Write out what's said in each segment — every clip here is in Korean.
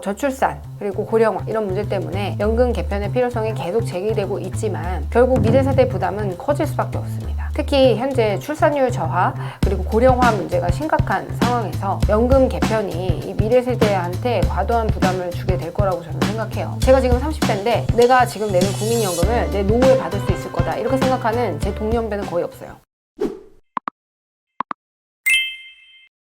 저출산 그리고 고령화 이런 문제 때문에 연금 개편의 필요성이 계속 제기되고 있지만 결국 미래세대 부담은 커질 수밖에 없습니다. 특히 현재 출산율 저하 그리고 고령화 문제가 심각한 상황에서 연금 개편이 이 미래세대한테 과도한 부담을 주게 될 거라고 저는 생각해요. 제가 지금 30대인데 내가 지금 내는 국민연금을 내 노후에 받을 수 있을 거다 이렇게 생각하는 제 동년배는 거의 없어요.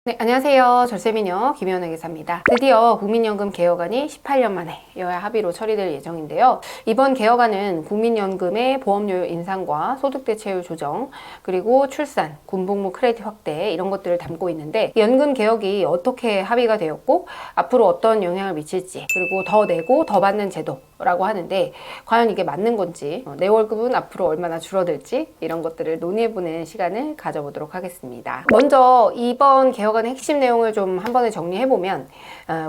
네, 안녕하세요. 절세미녀 김연애 기사입니다. 드디어 국민연금 개혁안이 18년 만에 여야 합의로 처리될 예정인데요. 이번 개혁안은 국민연금의 보험료율 인상과 소득대체율 조정, 그리고 출산, 군복무 크레딧 확대 이런 것들을 담고 있는데 연금 개혁이 어떻게 합의가 되었고 앞으로 어떤 영향을 미칠지 그리고 더 내고 더 받는 제도라고 하는데 과연 이게 맞는 건지 내 월급은 앞으로 얼마나 줄어들지 이런 것들을 논의해보는 시간을 가져보도록 하겠습니다. 먼저 이번 개혁안의 핵심 내용을 좀 한 번에 정리해보면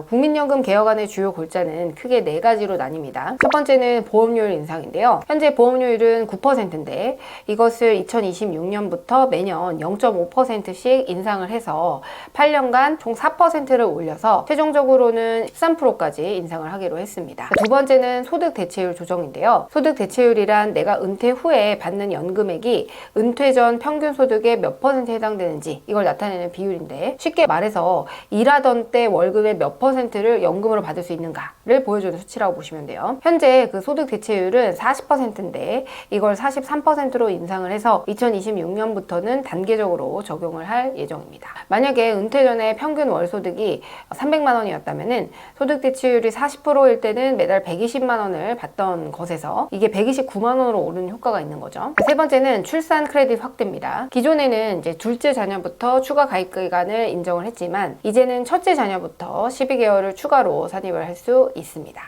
국민연금 개혁안의 주요 골자는 크게 네 가지로 나뉩니다. 첫 번째는 보험료율 인상인데요. 현재 보험료율은 9%인데 이것을 2026년부터 매년 0.5%씩 인상을 해서 8년간 총 4%를 올려서 최종적으로는 13%까지 인상을 하기로 했습니다. 두 번째는 소득 대체율 조정인데요. 소득 대체율이란 내가 은퇴 후에 받는 연금액이 은퇴 전 평균 소득의 몇 %에 해당되는지 이걸 나타내는 비율인데 쉽게 말해서 일하던 때 월급의 몇 %를 연금으로 받을 수 있는가를 보여주는 수치라고 보시면 돼요. 현재 그 소득 대체율은 40%인데 이걸 43%로 인상을 해서 2026년부터는 단계적으로 적용을 할 예정입니다. 만약에 은퇴 전에 평균 월 소득이 300만 원이었다면은 소득 대체율이 40%일 때는 매달 120만 원을 받던 것에서 이게 129만 원으로 오르는 효과가 있는 거죠. 세 번째는 출산 크레딧 확대입니다. 기존에는 이제 둘째 자녀부터 추가 가입 기간을 인정을 했지만 이제는 첫째 자녀부터 12개월을 추가로 산입을 할 수 있습니다.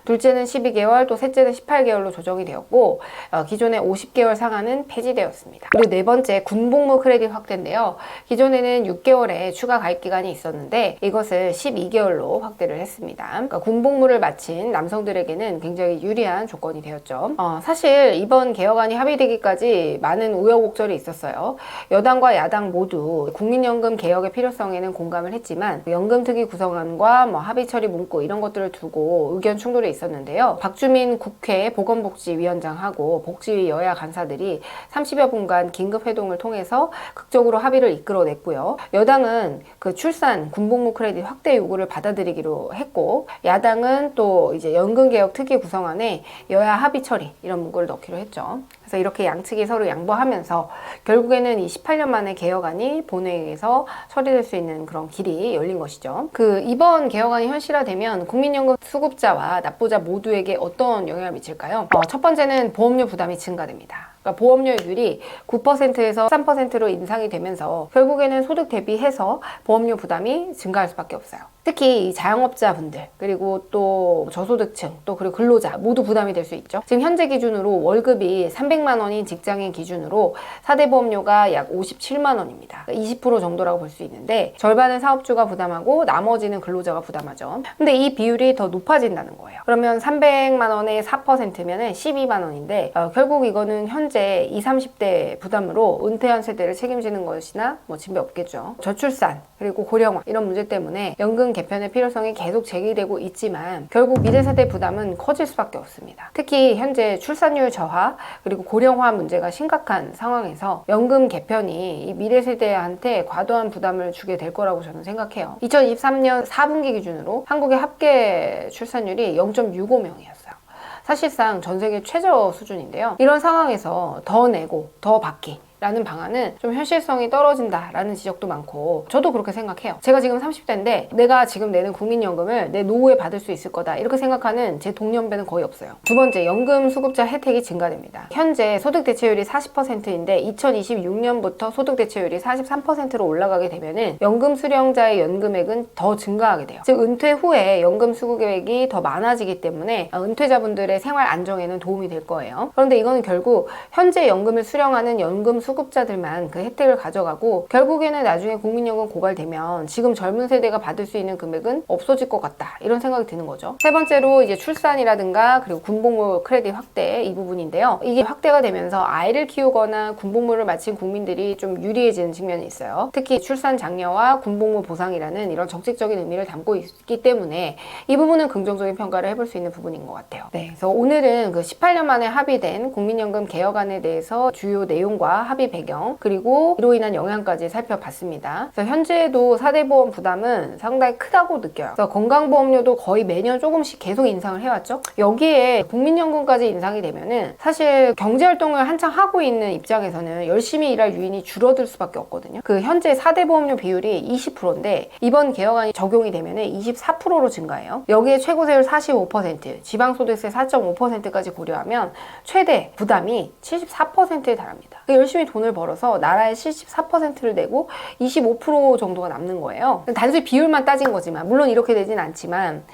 둘째는 12개월, 또 셋째는 18개월로 조정이 되었고 기존의 50개월 상한은 폐지되었습니다. 그리고 네 번째 군복무 크레딧 확대인데요. 기존에는 6개월의 추가 가입 기간이 있었는데 이것을 12개월로 확대를 했습니다. 그러니까 군복무를 마친 남성들에게는 굉장히 유리한 조건이 되었죠. 사실 이번 개혁안이 합의되기까지 많은 우여곡절이 있었어요. 여당과 야당 모두 국민연금 개혁의 필요성에는 공감을 했지만 연금특위 구성안과 합의 처리 문구 이런 것들을 두고 의견 충돌이 있었는데요. 박주민 국회 보건복지위원장하고 복지위 여야 간사들이 30여 분간 긴급회동을 통해서 극적으로 합의를 이끌어냈고요. 여당은 그 출산 군복무 크레딧 확대 요구를 받아들이기로 했고 야당은 또 이제 연금개혁 특위 구성안에 여야 합의 처리 이런 문구를 넣기로 했죠. 그래서 이렇게 양측이 서로 양보하면서 결국에는 이 18년 만에 개혁안이 본회의에서 처리될 수 있는 그런 길이 열린 것이죠. 이번 개혁안이 현실화되면 국민연금 수급자와 납부자 모두에게 어떤 영향을 미칠까요? 첫 번째는 보험료 부담이 증가됩니다. 그러니까 보험료율이 9%에서 13%로 인상이 되면서 결국에는 소득 대비해서 보험료 부담이 증가할 수밖에 없어요. 특히 이 자영업자분들 그리고 또 저소득층 또 그리고 근로자 모두 부담이 될 수 있죠. 지금 현재 기준으로 월급이 300만 원인 직장인 기준으로 4대 보험료가 약 57만 원입니다. 20% 정도라고 볼 수 있는데 절반은 사업주가 부담하고 나머지는 근로자가 부담하죠. 근데 이 비율이 더 높아진다는 거예요. 그러면 300만 원의 4%면은 12만 원인데 결국 이거는 현재 20, 30대 부담으로 은퇴한 세대를 책임지는 것이나 진배 없겠죠. 저출산 그리고 고령화 이런 문제 때문에 연금 개편의 필요성이 계속 제기되고 있지만 결국 미래세대 부담은 커질 수밖에 없습니다. 특히 현재 출산율 저하 그리고 고령화 문제가 심각한 상황에서 연금 개편이 이 미래세대한테 과도한 부담을 주게 될 거라고 저는 생각해요. 2023년 4분기 기준으로 한국의 합계 출산율이 0.65명이었어요. 사실상 전 세계 최저 수준인데요. 이런 상황에서 더 내고 더 받기 라는 방안은 좀 현실성이 떨어진다라는 지적도 많고 저도 그렇게 생각해요. 제가 지금 30대인데 내가 지금 내는 국민연금을 내 노후에 받을 수 있을 거다 이렇게 생각하는 제 동년배는 거의 없어요. 두 번째, 연금 수급자 혜택이 증가됩니다. 현재 소득 대체율이 40%인데 2026년부터 소득 대체율이 43%로 올라가게 되면은 연금 수령자의 연금액은 더 증가하게 돼요. 즉 은퇴 후에 연금 수급액이 더 많아지기 때문에 은퇴자분들의 생활 안정에는 도움이 될 거예요. 그런데 이거는 결국 현재 연금을 수령하는 연금 수급자들만 그 혜택을 가져가고 결국에는 나중에 국민연금 고갈되면 지금 젊은 세대가 받을 수 있는 금액은 없어질 것 같다, 이런 생각이 드는 거죠. 세 번째로 이제 출산이라든가 그리고 군복무 크레딧 확대, 이 부분인데요. 이게 확대가 되면서 아이를 키우거나 군복무를 마친 국민들이 좀 유리해지는 측면이 있어요. 특히 출산 장려와 군복무 보상이라는 이런 정책적인 의미를 담고 있기 때문에 이 부분은 긍정적인 평가를 해볼 수 있는 부분인 것 같아요. 네, 그래서 오늘은 그 18년 만에 합의된 국민연금 개혁안에 대해서 주요 내용과 합의 배경, 그리고 이로 인한 영향까지 살펴봤습니다. 그래서 현재도 4대 보험 부담은 상당히 크다고 느껴요. 그래서 건강보험료도 거의 매년 조금씩 계속 인상을 해왔죠. 여기에 국민연금까지 인상이 되면은 사실 경제활동을 한창 하고 있는 입장에서는 열심히 일할 유인이 줄어들 수밖에 없거든요. 그 현재 4대 보험료 비율이 20%인데 이번 개혁안이 적용이 되면은 24%로 증가해요. 여기에 최고세율 45%, 지방소득세 4.5%까지 고려하면 최대 부담이 74%에 달합니다. 열심히 돈을 벌어서 나라에 74%를 내고 25% 정도가 남는 거예요. 단순히 비율만 따진 거지만, 물론 이렇게 되진 않지만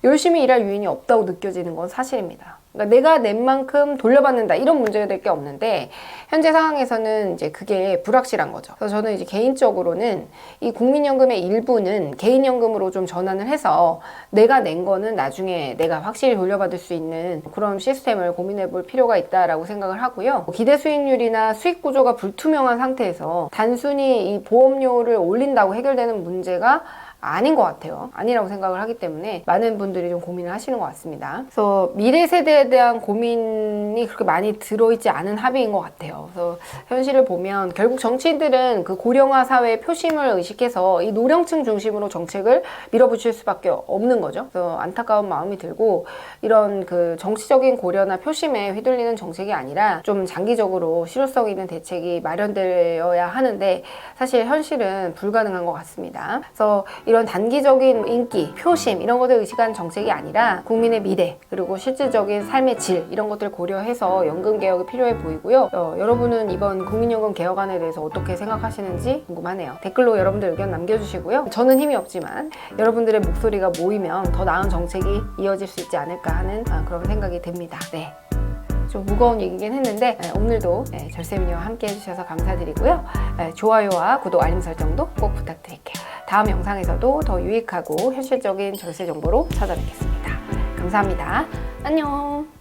열심히 일할 유인이 없다고 느껴지는 건 사실입니다. 그러니까 내가 낸 만큼 돌려받는다, 이런 문제가 될 게 없는데 현재 상황에서는 이제 그게 불확실한 거죠. 그래서 저는 이제 개인적으로는 이 국민연금의 일부는 개인연금으로 좀 전환을 해서 내가 낸 거는 나중에 내가 확실히 돌려받을 수 있는 그런 시스템을 고민해 볼 필요가 있다라고 생각을 하고요. 기대 수익률이나 수익 구조가 불투명한 상태에서 단순히 이 보험료를 올린다고 해결되는 문제가 아닌 것 같아요. 아니라고 생각을 하기 때문에 많은 분들이 좀 고민을 하시는 것 같습니다. 그래서 미래 세대에 대한 고민이 그렇게 많이 들어있지 않은 합의인 것 같아요. 그래서 현실을 보면 결국 정치인들은 그 고령화 사회의 표심을 의식해서 이 노령층 중심으로 정책을 밀어붙일 수밖에 없는 거죠. 그래서 안타까운 마음이 들고, 이런 그 정치적인 고려나 표심에 휘둘리는 정책이 아니라 좀 장기적으로 실효성 있는 대책이 마련되어야 하는데 사실 현실은 불가능한 것 같습니다. 그래서 이런 단기적인 인기, 표심 이런 것을 의식한 정책이 아니라 국민의 미래, 그리고 실질적인 삶의 질, 이런 것들을 고려해서 연금 개혁이 필요해 보이고요. 여러분은 이번 국민연금 개혁안에 대해서 어떻게 생각하시는지 궁금하네요. 댓글로 여러분들 의견 남겨주시고요. 저는 힘이 없지만 여러분들의 목소리가 모이면 더 나은 정책이 이어질 수 있지 않을까 하는 그런 생각이 듭니다. 네. 좀 무거운 얘기긴 했는데 오늘도 절세미녀와 함께 해주셔서 감사드리고요. 좋아요와 구독, 알림 설정도 꼭 부탁드릴게요. 다음 영상에서도 더 유익하고 현실적인 절세 정보로 찾아뵙겠습니다. 감사합니다. 안녕.